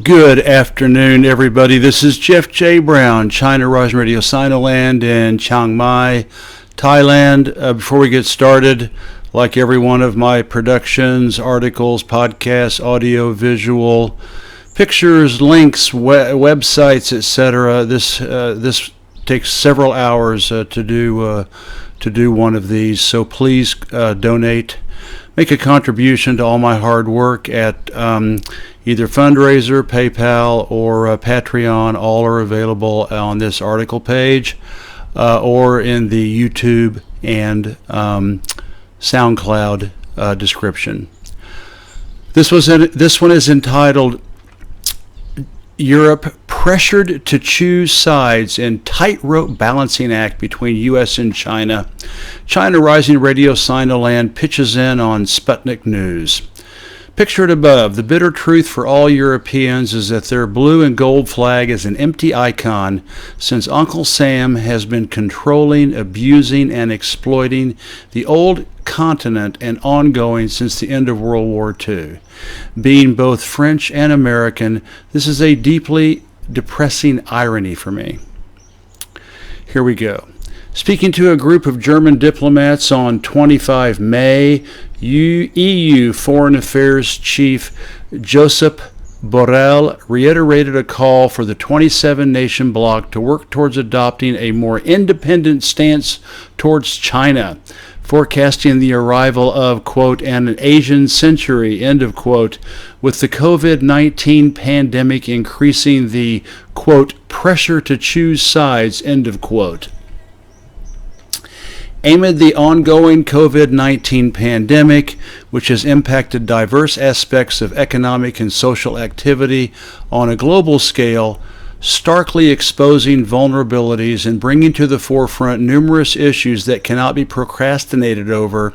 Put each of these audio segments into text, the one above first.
Good afternoon, everybody. This is Jeff J. Brown, China Rising Radio Sinoland in Chiang Mai, Thailand. Before we get started, like every one of my productions, articles, podcasts, audio, visual, pictures, links, websites, etc., this takes several hours to do one of these. So please donate. Make a contribution to all my hard work at either fundraiser, PayPal, or Patreon. All are available on this article page or in the YouTube and SoundCloud description. This one is entitled Europe Pressured to Choose Sides in Tightrope Balancing Act Between U.S. and China. China Rising Radio Sinoland pitches in on Sputnik News. Pictured above, the bitter truth for all Europeans is that their blue and gold flag is an empty icon since Uncle Sam has been controlling, abusing, and exploiting the old continent and ongoing since the end of World War II. Being both French and American, this is a deeply depressing irony for me. Here we go. Speaking to a group of German diplomats on 25 May, EU Foreign Affairs Chief Josep Borrell reiterated a call for the 27-nation bloc to work towards adopting a more independent stance towards China, forecasting the arrival of, quote, an Asian century, end of quote, with the COVID-19 pandemic increasing the, quote, pressure to choose sides, end of quote. Amid the ongoing COVID-19 pandemic, which has impacted diverse aspects of economic and social activity on a global scale, starkly exposing vulnerabilities and bringing to the forefront numerous issues that cannot be procrastinated over,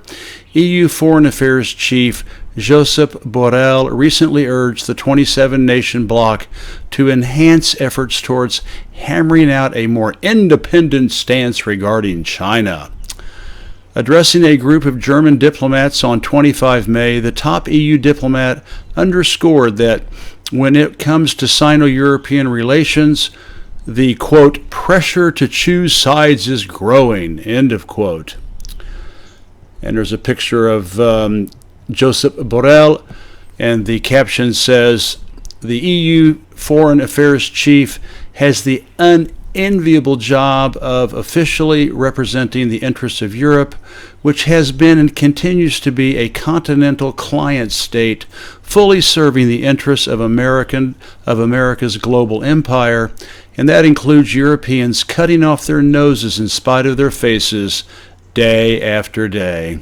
EU Foreign Affairs Chief Josep Borrell recently urged the 27-nation bloc to enhance efforts towards hammering out a more independent stance regarding China. Addressing a group of German diplomats on 25 May, the top EU diplomat underscored that when it comes to Sino-European relations, the, quote, pressure to choose sides is growing, end of quote. And there's a picture of Josep Borrell, and the caption says, the EU Foreign Affairs Chief has the unenviable job of officially representing the interests of Europe, which has been and continues to be a continental client state, fully serving the interests of America's global empire, and that includes Europeans cutting off their noses in spite of their faces day after day.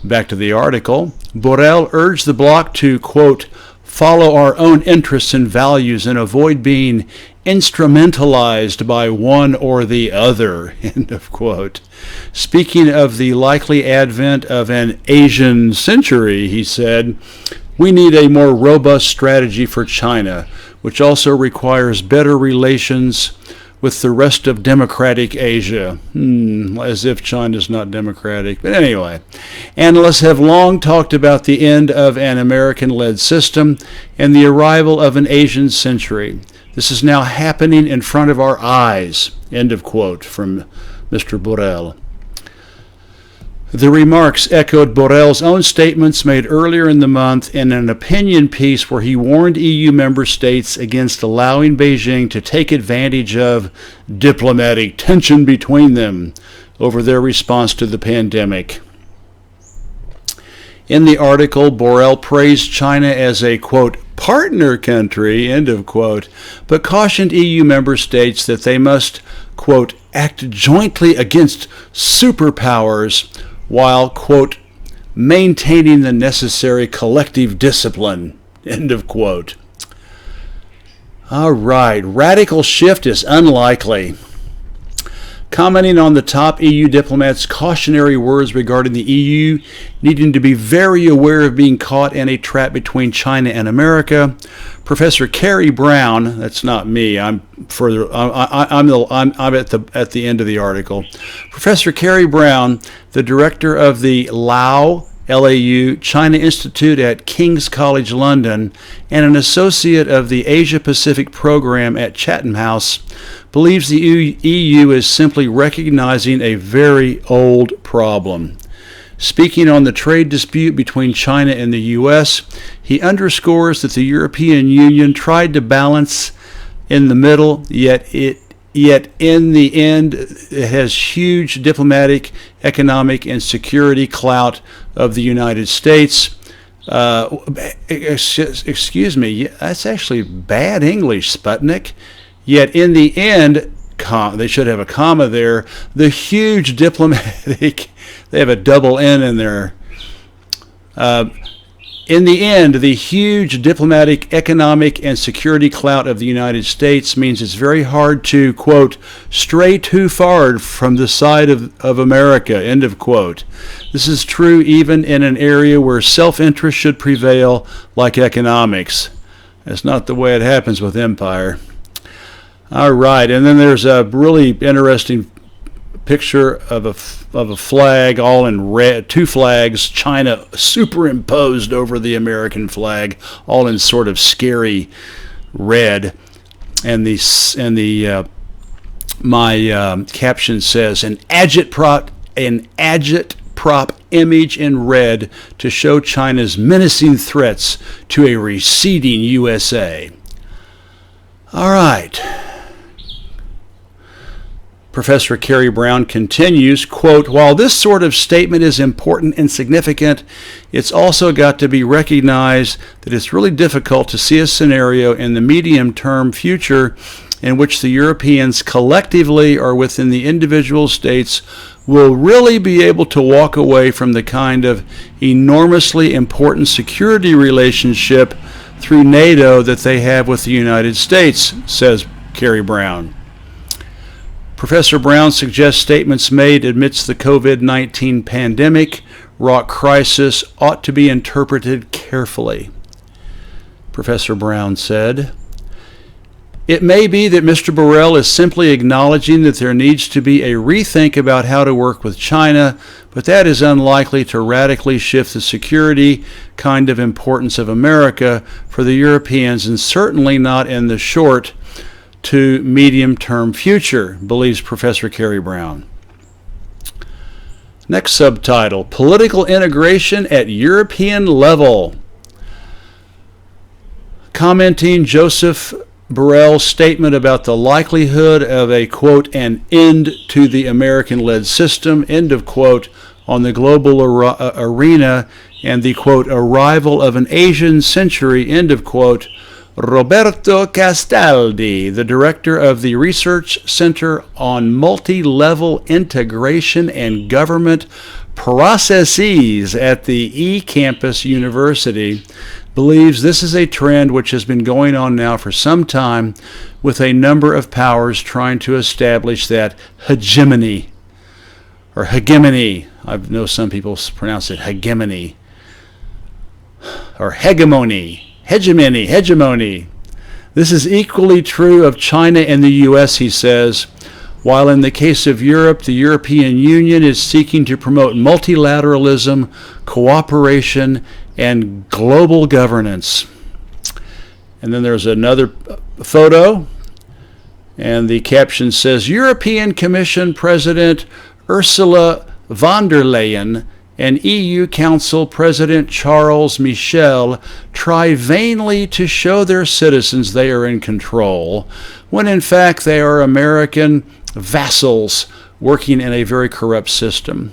Back to the article. Borrell urged the bloc to, quote, follow our own interests and values and avoid being instrumentalized by one or the other, end of quote. Speaking of the likely advent of an Asian century, he said, we need a more robust strategy for China, which also requires better relations with the rest of democratic Asia. As if China's not democratic. But anyway, analysts have long talked about the end of an American-led system and the arrival of an Asian century. This is now happening in front of our eyes, end of quote from Mr. Borrell. The remarks echoed Borrell's own statements made earlier in the month in an opinion piece where he warned EU member states against allowing Beijing to take advantage of diplomatic tension between them over their response to the pandemic. In the article, Borrell praised China as a, quote, partner country, end of quote, but cautioned EU member states that they must, quote, act jointly against superpowers while, quote, maintaining the necessary collective discipline, end of quote. All right, radical shift is unlikely. Commenting on the top EU diplomats' cautionary words regarding the EU needing to be very aware of being caught in a trap between China and America, Professor Carrie Brown, that's not me, I'm further, I'm at the end of the article. Professor Carrie Brown, the director of the Laos LAU, China Institute at King's College London, and an associate of the Asia Pacific program at Chatham House, believes the EU is simply recognizing a very old problem. Speaking on the trade dispute between China and the U.S., he underscores that the European Union tried to balance in the middle, yet in the end it has huge diplomatic, economic, and security clout of the United States. Excuse me, that's actually bad English, Sputnik. Yet in the end, they should have a comma there, the huge diplomatic, they have a double N in there. In the end, the huge diplomatic, economic, and security clout of the United States means it's very hard to, quote, stray too far from the side of America, end of quote. This is true even in an area where self-interest should prevail, like economics. That's not the way it happens with empire. All right, and then there's a really interesting picture of a flag, all in red, two flags, China superimposed over the American flag, all in sort of scary red, and my caption says an agitprop image in red to show China's menacing threats to a receding USA. All right. Professor Carrie Brown continues, quote, while this sort of statement is important and significant, it's also got to be recognized that it's really difficult to see a scenario in the medium-term future in which the Europeans collectively or within the individual states will really be able to walk away from the kind of enormously important security relationship through NATO that they have with the United States, says Carrie Brown. Professor Brown suggests statements made amidst the COVID-19 pandemic wrought crisis ought to be interpreted carefully. Professor Brown said, it may be that Mr. Borrell is simply acknowledging that there needs to be a rethink about how to work with China, but that is unlikely to radically shift the security kind of importance of America for the Europeans, and certainly not in the short to medium-term future, believes Professor Carrie Brown. Next subtitle, Political Integration at European Level. Commenting Joseph Borrell's statement about the likelihood of a, quote, an end to the American-led system, end of quote, on the global arena and the, quote, arrival of an Asian century, end of quote, Roberto Castaldi, the director of the Research Center on Multi-Level Integration and Government Processes at the eCampus University, believes this is a trend which has been going on now for some time, with a number of powers trying to establish that hegemony, or hegemony. I know some people pronounce it hegemony, or hegemony. Hegemony. This is equally true of China and the U.S., he says, while in the case of Europe, the European Union is seeking to promote multilateralism, cooperation, and global governance. And then there's another photo, and the caption says, European Commission President Ursula von der Leyen and EU Council President Charles Michel try vainly to show their citizens they are in control, when in fact they are American vassals working in a very corrupt system.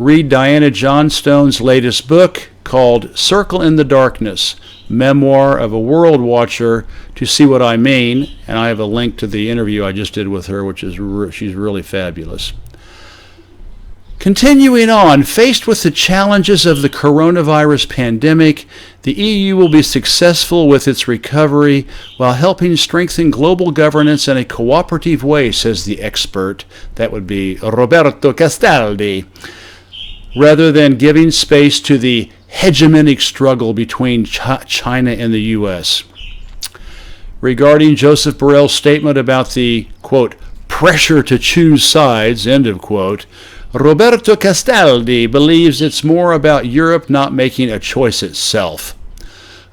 Read Diana Johnstone's latest book called Circle in the Darkness, Memoir of a World Watcher, to see what I mean, and I have a link to the interview I just did with her, which is she's really fabulous. Continuing on, faced with the challenges of the coronavirus pandemic, the EU will be successful with its recovery while helping strengthen global governance in a cooperative way, says the expert. That would be Roberto Castaldi, rather than giving space to the hegemonic struggle between China and the U.S. Regarding Joseph Borrell's statement about the, quote, pressure to choose sides, end of quote, Roberto Castaldi believes it's more about Europe not making a choice itself.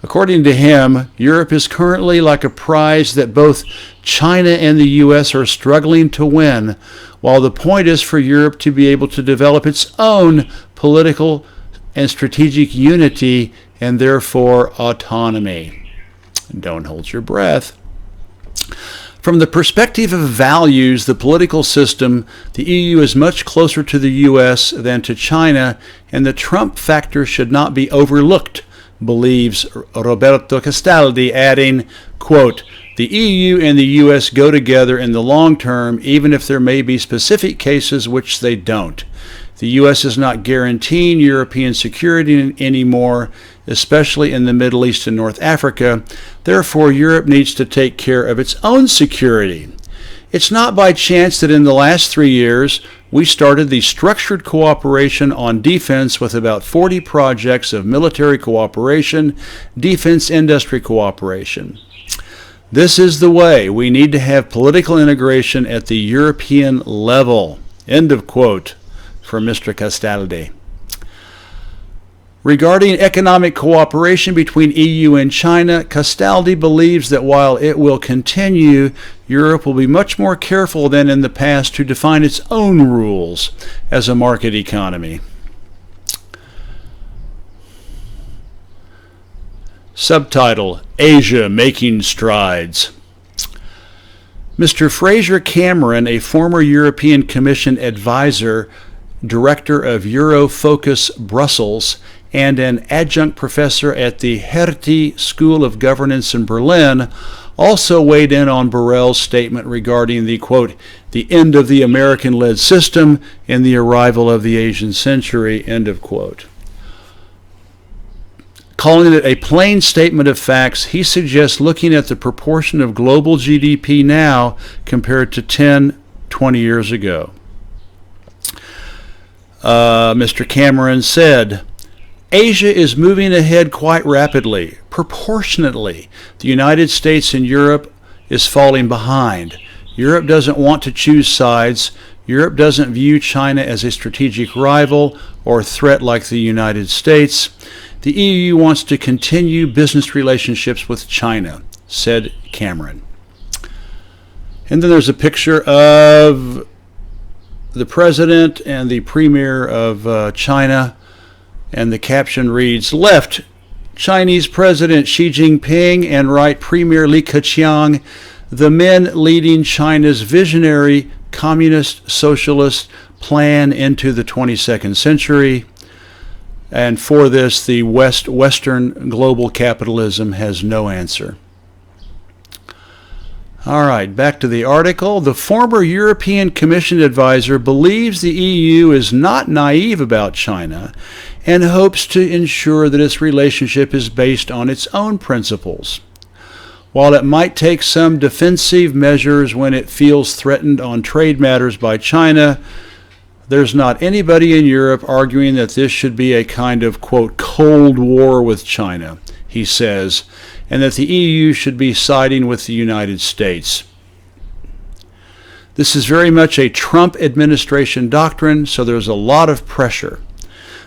According to him, Europe is currently like a prize that both China and the U.S. are struggling to win, while the point is for Europe to be able to develop its own political and strategic unity and therefore autonomy. Don't hold your breath. From the perspective of values, the political system, the EU is much closer to the U.S. than to China, and the Trump factor should not be overlooked, believes Roberto Castaldi, adding, quote, "The EU and the U.S. go together in the long term, even if there may be specific cases which they don't. The U.S. is not guaranteeing European security anymore, especially in the Middle East and North Africa. Therefore, Europe needs to take care of its own security. It's not by chance that in the last 3 years, we started the structured cooperation on defense with about 40 projects of military cooperation, defense industry cooperation. This is the way. We need to have political integration at the European level." End of quote from Mr. Castaldi. Regarding economic cooperation between EU and China, Castaldi believes that while it will continue, Europe will be much more careful than in the past to define its own rules as a market economy. Subtitle: Asia Making Strides. Mr. Fraser Cameron, a former European Commission advisor, director of Eurofocus Brussels, and an adjunct professor at the Hertie School of Governance in Berlin, also weighed in on Borrell's statement regarding the, quote, "the end of the American-led system and the arrival of the Asian century," end of quote. Calling it a plain statement of facts, he suggests looking at the proportion of global GDP now compared to 10, 20 years ago. Mr. Cameron said, "Asia is moving ahead quite rapidly, proportionately. The United States and Europe is falling behind. Europe doesn't want to choose sides. Europe doesn't view China as a strategic rival or threat like the United States. The EU wants to continue business relationships with China," said Cameron. And then there's a picture of the president and the premier of China, and the caption reads, "Left, Chinese President Xi Jinping, and right, Premier Li Keqiang, the men leading China's visionary communist socialist plan into the 22nd century. And for this, the Western global capitalism has no answer." All right, back to the article. The former European Commission advisor believes the EU is not naive about China and hopes to ensure that its relationship is based on its own principles. While it might take some defensive measures when it feels threatened on trade matters by China, there's not anybody in Europe arguing that this should be a kind of, quote, Cold War with China, he says, and that the EU should be siding with the United States. This is very much a Trump administration doctrine, so there's a lot of pressure.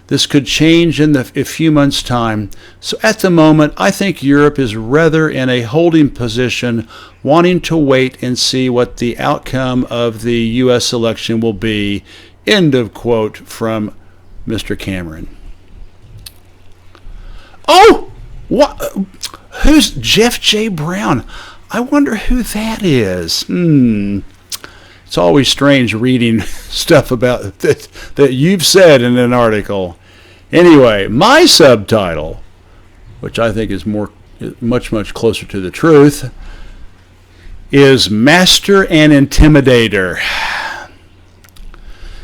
This could change in a few months' time. So at the moment, I think Europe is rather in a holding position, wanting to wait and see what the outcome of the U.S. election will be. End of quote from Mr. Cameron. Oh! What? Who's Jeff J. Brown? I wonder who that is. It's always strange reading stuff about that you've said in an article. Anyway, my subtitle, which I think is much closer to the truth, is Master and Intimidator.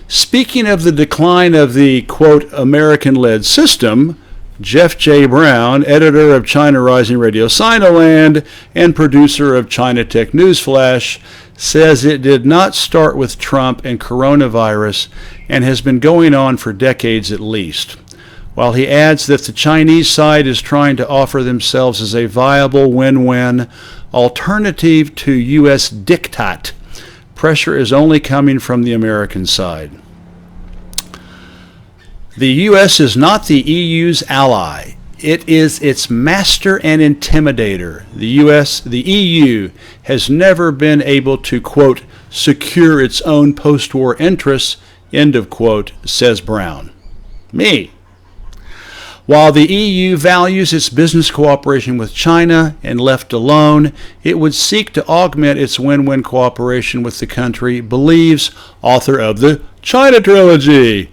Speaking of the decline of the, quote, American-led system, Jeff J. Brown, editor of China Rising Radio Sinoland and producer of China Tech Newsflash, says it did not start with Trump and coronavirus and has been going on for decades at least. While he adds that the Chinese side is trying to offer themselves as a viable win-win alternative to U.S. diktat, pressure is only coming from the American side. The U.S. is not the EU's ally. It is its master and intimidator. The EU has never been able to, quote, secure its own post-war interests, end of quote, says Brown. Me. While the EU values its business cooperation with China and left alone, it would seek to augment its win-win cooperation with the country, believes author of the China Trilogy.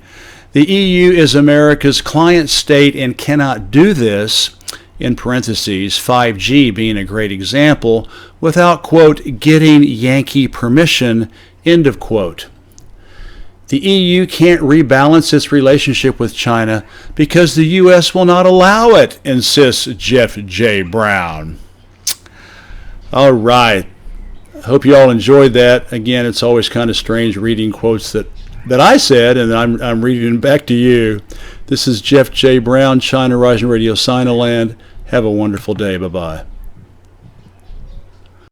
The EU is America's client state and cannot do this, in parentheses, 5G being a great example, without, quote, getting Yankee permission, end of quote. The EU can't rebalance its relationship with China because the U.S. will not allow it, insists Jeff J. Brown. All right. Hope you all enjoyed that. Again, it's always kind of strange reading quotes that I said, and I'm reading them back to you. This is Jeff J. Brown, China Rising Radio Sinoland. Have a wonderful day. Bye-bye.